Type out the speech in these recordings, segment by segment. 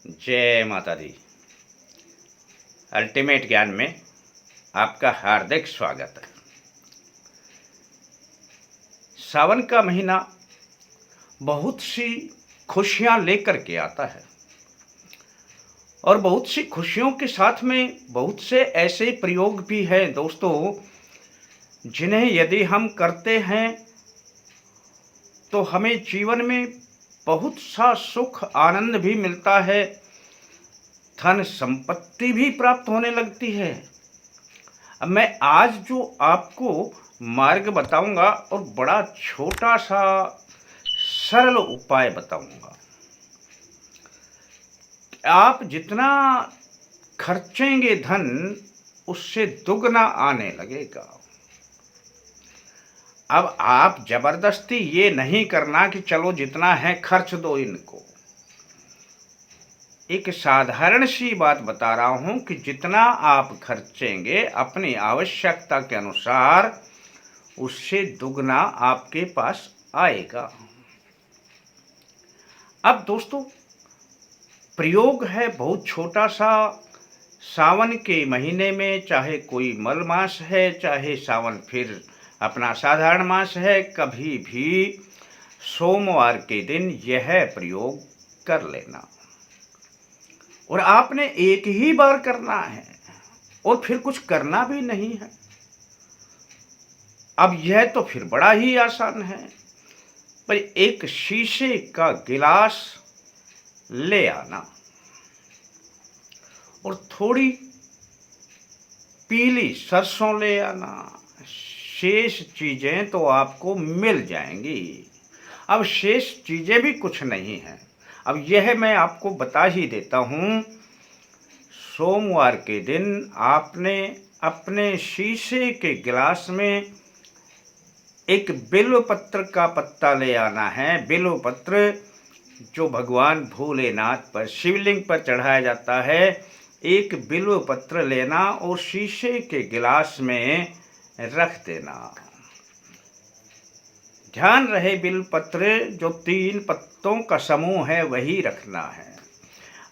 जय माता दी। अल्टीमेट ज्ञान में आपका हार्दिक स्वागत है। सावन का महीना बहुत सी खुशियां लेकर के आता है और बहुत सी खुशियों के साथ में बहुत से ऐसे प्रयोग भी हैं दोस्तों, जिन्हें यदि हम करते हैं तो हमें जीवन में बहुत सा सुख आनंद भी मिलता है, धन संपत्ति भी प्राप्त होने लगती है। अब मैं आज जो आपको मार्ग बताऊंगा और बड़ा छोटा सा सरल उपाय बताऊंगा। आप जितना खर्चेंगे धन उससे दुगना आने लगेगा। अब आप जबरदस्ती ये नहीं करना कि चलो जितना है खर्च दो इनको। एक साधारण सी बात बता रहा हूं कि जितना आप खर्चेंगे अपनी आवश्यकता के अनुसार उससे दुगना आपके पास आएगा। अब दोस्तों प्रयोग है बहुत छोटा सा। सावन के महीने में चाहे कोई मल मास है, चाहे सावन फिर अपना साधारण मास है, कभी भी सोमवार के दिन यह प्रयोग कर लेना। और आपने एक ही बार करना है और फिर कुछ करना भी नहीं है। अब यह तो फिर बड़ा ही आसान है, पर एक शीशे का गिलास ले आना और थोड़ी पीली सरसों ले आना। शेष चीजें तो आपको मिल जाएंगी। अब शेष चीजें भी कुछ नहीं हैं। अब यह मैं आपको बता ही देता हूं। सोमवार के दिन आपने अपने शीशे के गिलास में एक बिल्व पत्र का पत्ता ले आना है। बिल्व पत्र जो भगवान भोलेनाथ पर शिवलिंग पर चढ़ाया जाता है। एक बिल्व पत्र लेना और शीशे के गिलास में रख देना। ध्यान रहे बिल्व पत्र जो 3 पत्तों का समूह है वही रखना है।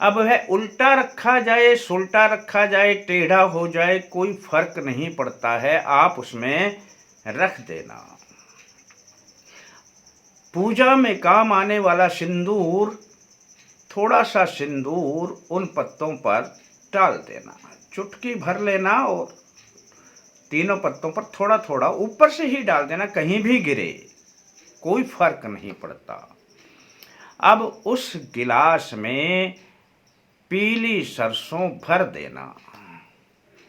अब वह उल्टा रखा जाए, सुल्टा रखा जाए, टेढ़ा हो जाए, कोई फर्क नहीं पड़ता है, आप उसमें रख देना। पूजा में काम आने वाला सिंदूर, थोड़ा सा सिंदूर उन पत्तों पर डाल देना। चुटकी भर लेना और तीनों पत्तों पर थोड़ा थोड़ा ऊपर से ही डाल देना, कहीं भी गिरे कोई फर्क नहीं पड़ता। अब उस गिलास में पीली सरसों भर देना।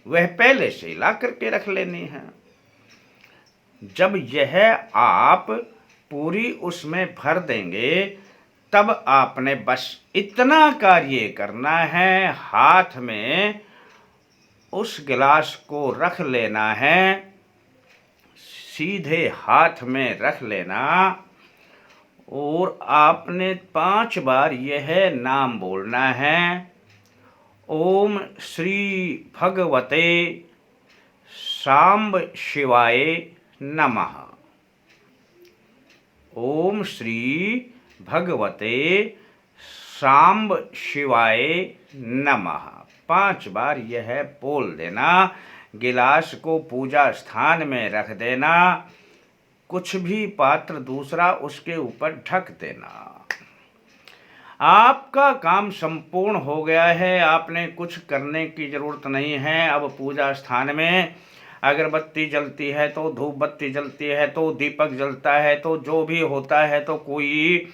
वह पहले से ला करके रख लेनी है। जब यह आप पूरी उसमें भर देंगे तब आपने बस इतना कार्य करना है, हाथ में उस गिलास को रख लेना है, सीधे हाथ में रख लेना और आपने 5 बार यह नाम बोलना है। ओम श्री भगवते सांब शिवाय नमः। ओम श्री भगवते सांब शिवाय नमः 5 बार यह बोल देना। गिलास को पूजा स्थान में रख देना। कुछ भी पात्र दूसरा उसके ऊपर ढक देना। आपका काम संपूर्ण हो गया है। आपने कुछ करने की जरूरत नहीं है। अब पूजा स्थान में अगरबत्ती जलती है तो धूप बत्ती जलती है तो दीपक जलता है तो जो भी होता है तो कोई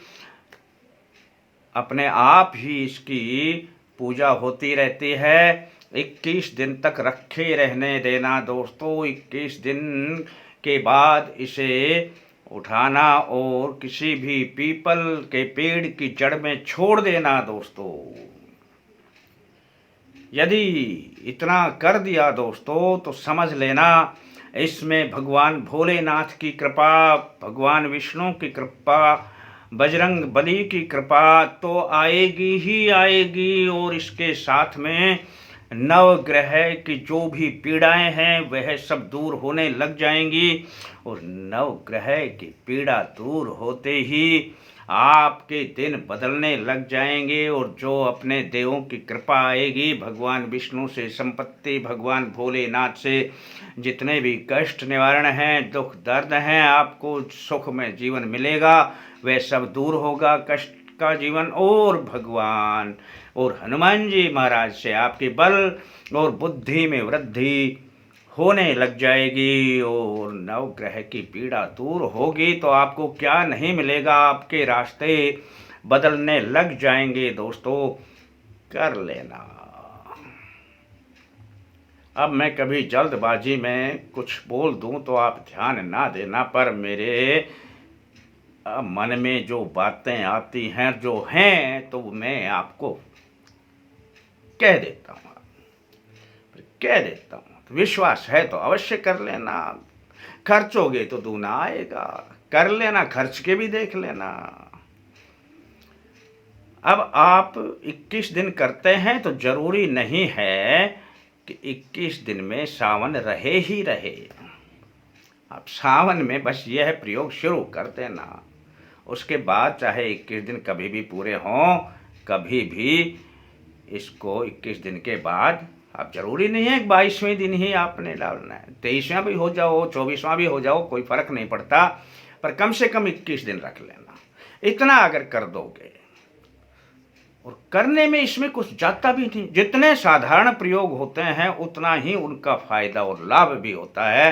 अपने आप ही इसकी पूजा होती रहती है। 21 दिन तक रखे रहने देना दोस्तों। 21 दिन के बाद इसे उठाना और किसी भी पीपल के पेड़ की जड़ में छोड़ देना दोस्तों। यदि इतना कर दिया दोस्तों तो समझ लेना इसमें भगवान भोलेनाथ की कृपा, भगवान विष्णु की कृपा, बजरंग बली की कृपा तो आएगी ही आएगी। और इसके साथ में नवग्रह की जो भी पीड़ाएं हैं वह सब दूर होने लग जाएंगी। और नवग्रह की पीड़ा दूर होते ही आपके दिन बदलने लग जाएंगे और जो अपने देवों की कृपा आएगी, भगवान विष्णु से संपत्ति, भगवान भोलेनाथ से जितने भी कष्ट निवारण हैं, दुख दर्द हैं, आपको सुख में जीवन मिलेगा, वह सब दूर होगा कष्ट का जीवन। और भगवान और हनुमान जी महाराज से आपके बल और बुद्धि में वृद्धि होने लग जाएगी और नवग्रह की पीड़ा दूर होगी। तो आपको क्या नहीं मिलेगा, आपके रास्ते बदलने लग जाएंगे दोस्तों, कर लेना। अब मैं कभी जल्दबाजी में कुछ बोल दूं तो आप ध्यान ना देना, पर मेरे मन में जो बातें आती हैं जो हैं तो मैं आपको कह देता हूँ, तो विश्वास है तो अवश्य कर लेना। खर्चोगे तो दूना आएगा, कर लेना, खर्च के भी देख लेना। अब आप 21 दिन करते हैं तो जरूरी नहीं है कि 21 दिन में सावन रहे ही रहे। आप सावन में बस यह प्रयोग शुरू कर देना, उसके बाद चाहे 21 दिन कभी भी पूरे हों, कभी भी इसको 21 दिन के बाद, अब जरूरी नहीं है 22वें दिन ही आपने डालना है, 23वां भी हो जाओ, 24वां भी हो जाओ, कोई फर्क नहीं पड़ता, पर कम से कम 21 दिन रख लेना। इतना अगर कर दोगे, और करने में इसमें कुछ जाता भी नहीं, जितने साधारण प्रयोग होते हैं उतना ही उनका फायदा और लाभ भी होता है।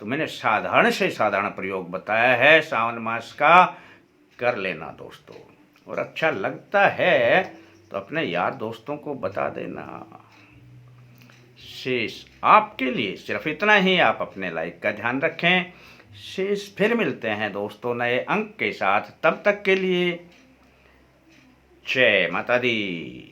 तो मैंने साधारण से साधारण प्रयोग बताया है सावन मास का, कर लेना दोस्तों। और अच्छा लगता है तो अपने यार दोस्तों को बता देना। शेष आपके लिए सिर्फ इतना ही, आप अपने लाइक का ध्यान रखें। शेष फिर मिलते हैं दोस्तों नए अंक के साथ, तब तक के लिए जय माता दी।